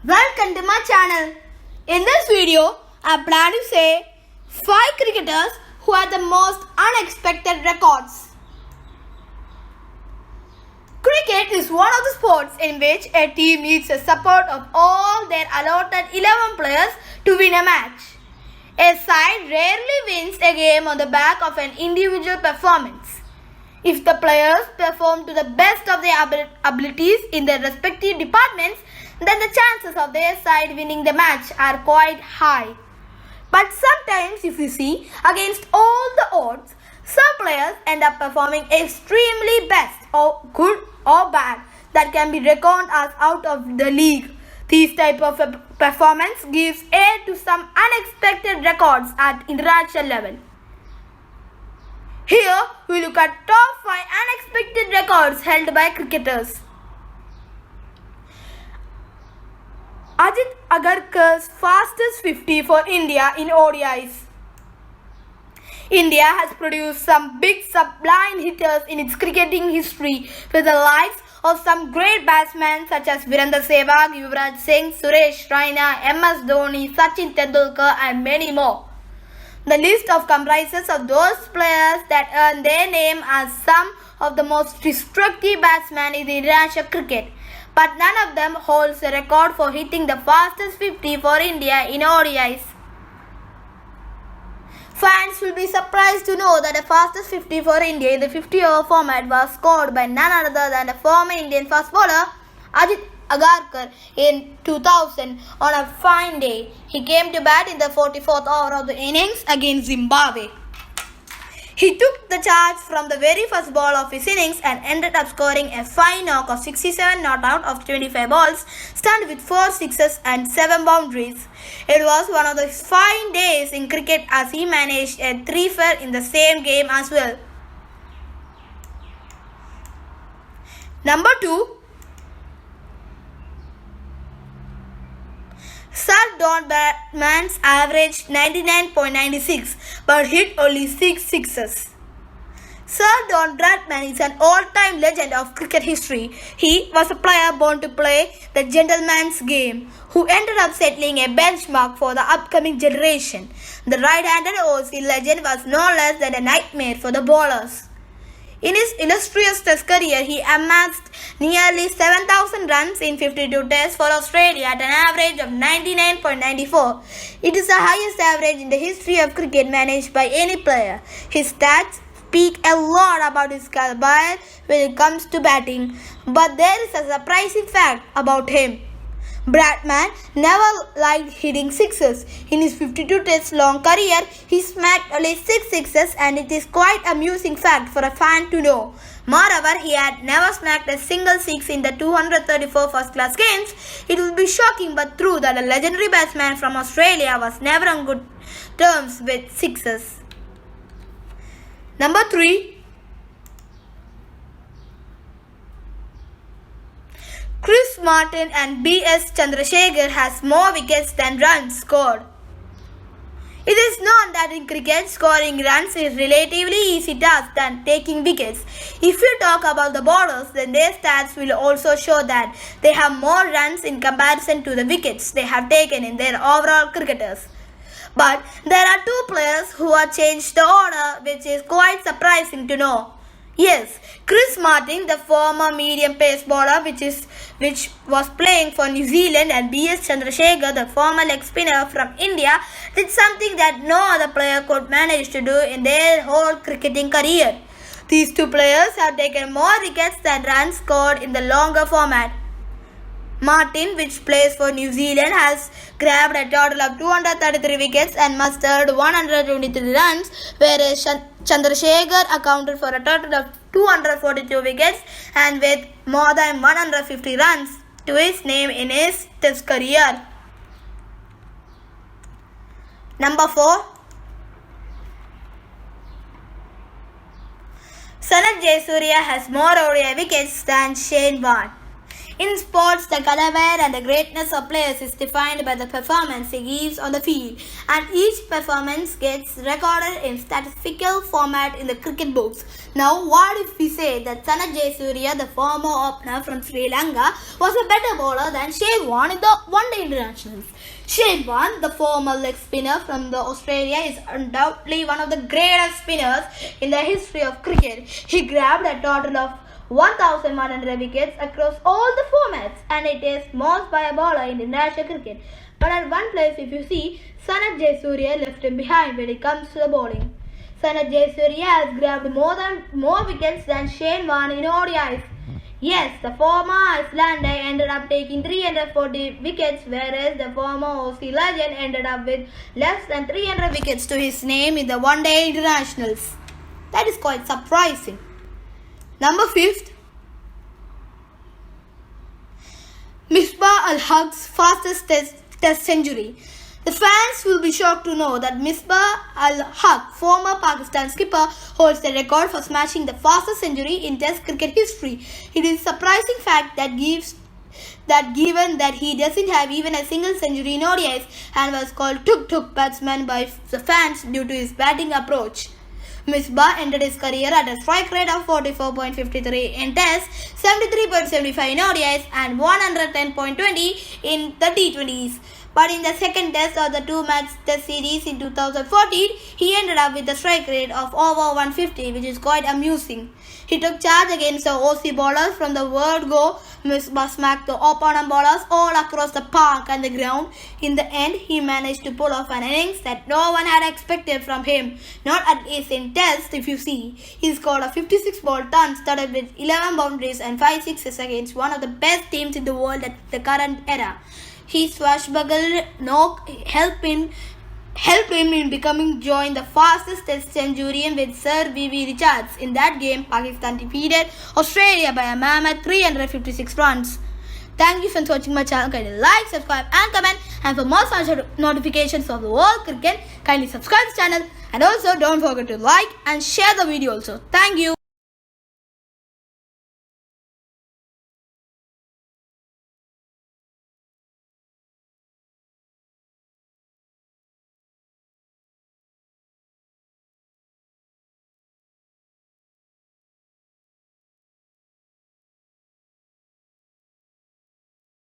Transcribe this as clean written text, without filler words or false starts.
Welcome to my channel. In this video, I plan to say 5 cricketers who had the most unexpected records. Cricket is one of the sports in which a team needs the support of all their allotted 11 players to win a match. A side rarely wins a game on the back of an individual performance. If the players perform to the best of their abilities in their respective departments, then the chances of their side winning the match are quite high. But sometimes, if you see, against all the odds, some players end up performing extremely best or good or bad that can be reckoned as out of the league. This type of performance gives aid to some unexpected records at international level. Here, we look at top 5 unexpected records held by cricketers. Ajit Agarkar's fastest 50 for India in ODIs. India has produced some big sublime hitters in its cricketing history with the likes of some great batsmen such as Virendra Sehwag, Yuvraj Singh, Suresh Raina, MS Dhoni, Sachin Tendulkar and many more. The list comprises of those players that earn their name as some of the most destructive batsmen in the international cricket. But none of them holds a record for hitting the fastest 50 for India in ODIs. Fans will be surprised to know that the fastest 50 for India in the 50-over format was scored by none other than the former Indian fast bowler Ajit Agarkar in 2000 on a fine day. He came to bat in the 44th over of the innings against Zimbabwe. He took the charge from the very first ball of his innings and ended up scoring a fine knock of 67 not out of 25 balls, stunned with 4 sixes and 7 boundaries. It was one of the fine days in cricket as he managed a 3-for in the same game as well. Number 2. Sir Don Bradman's averaged 99.96 but hit only 6 sixes. Sir Don Bradman is an all-time legend of cricket history. He was a player born to play the gentleman's game, who ended up settling a benchmark for the upcoming generation. The right-handed Aussie legend was no less than a nightmare for the bowlers. In his illustrious Test career, he amassed nearly 7,000 runs in 52 Tests for Australia at an average of 99.94. It is the highest average in the history of cricket managed by any player. His stats speak a lot about his caliber when it comes to batting, but there is a surprising fact about him. Bradman never liked hitting sixes. In his 52 Test long career, he smacked only 6 sixes, and it is quite an amusing fact for a fan to know. Moreover, he had never smacked a single six in the 234 first-class games. It will be shocking but true that a legendary batsman from Australia was never on good terms with sixes. Number 3. Chris Martin and B.S. Chandrasekhar has more wickets than runs scored. It is known that in cricket, scoring runs is relatively easy task than taking wickets. If you talk about the bowlers, then their stats will also show that they have more runs in comparison to the wickets they have taken in their overall cricketers. But there are 2 players who have changed the order, which is quite surprising to know. Yes, Chris Martin, the former medium pace bowler which was playing for New Zealand, and B.S. Chandrasekhar, the former leg spinner from India, did something that no other player could manage to do in their whole cricketing career. These 2 players have taken more wickets than runs scored in the longer format. Martin, which plays for New Zealand, has grabbed a total of 233 wickets and mustered 123 runs, whereas Chandrasekhar accounted for a total of 242 wickets and with more than 150 runs to his name in his Test career. Number 4. Sanath Jayasuriya has more ODI wickets than Shane Warne. In sports, the caliber and the greatness of players is defined by the performance they give on the field, and each performance gets recorded in statistical format in the cricket books. Now, what if we say that Sanath Jayasuriya, the former opener from Sri Lanka, was a better bowler than Shane Warne in the one-day internationals? Shane Warne, the former leg spinner from Australia, is undoubtedly one of the greatest spinners in the history of cricket. He grabbed a total of 1,100 wickets across all the formats, and it is most by a bowler in international cricket. But at one place, if you see, Sanath Jayasuriya left him behind when it comes to the bowling. Sanath Jayasuriya has grabbed more wickets than Shane Warne in ODIs. Yes, the former Icelander ended up taking 340 wickets, whereas the former Aussie legend ended up with less than 300 wickets to his name in the one-day internationals. That is quite surprising. Number 5th, Misbah-ul-Haq's fastest test century. The fans will be shocked to know that Misbah-ul-Haq, former Pakistan skipper, holds the record for smashing the fastest century in Test cricket history. It is a surprising fact that given that he doesn't have even a single century in ODIs and was called Tuk-Tuk batsman by the fans due to his batting approach. Misbah ended his career at a strike rate of 44.53 in Tests, 73.75 in ODIs and 110.20 in the T20s. But in the second test of the two-match test series in 2014, he ended up with a strike rate of over 150, which is quite amusing. He took charge against the Aussie bowlers from the word go. Misbah smacked the opponent bowlers all across the park and the ground. In the end, he managed to pull off an innings that no one had expected from him, not at least in Test if you see. He scored a 56-ball ton started with 11 boundaries and 5 sixes against one of the best teams in the world at the current era. His swashbuckle knock helped him in becoming joined the fastest test centurion with Sir V.V. Richards. In that game, Pakistan defeated Australia by a mammoth 356 runs. Thank you for watching my channel. Kindly like, subscribe and comment. And for more such notifications of the world cricket, kindly subscribe to the channel. And also don't forget to like and share the video also. Thank you.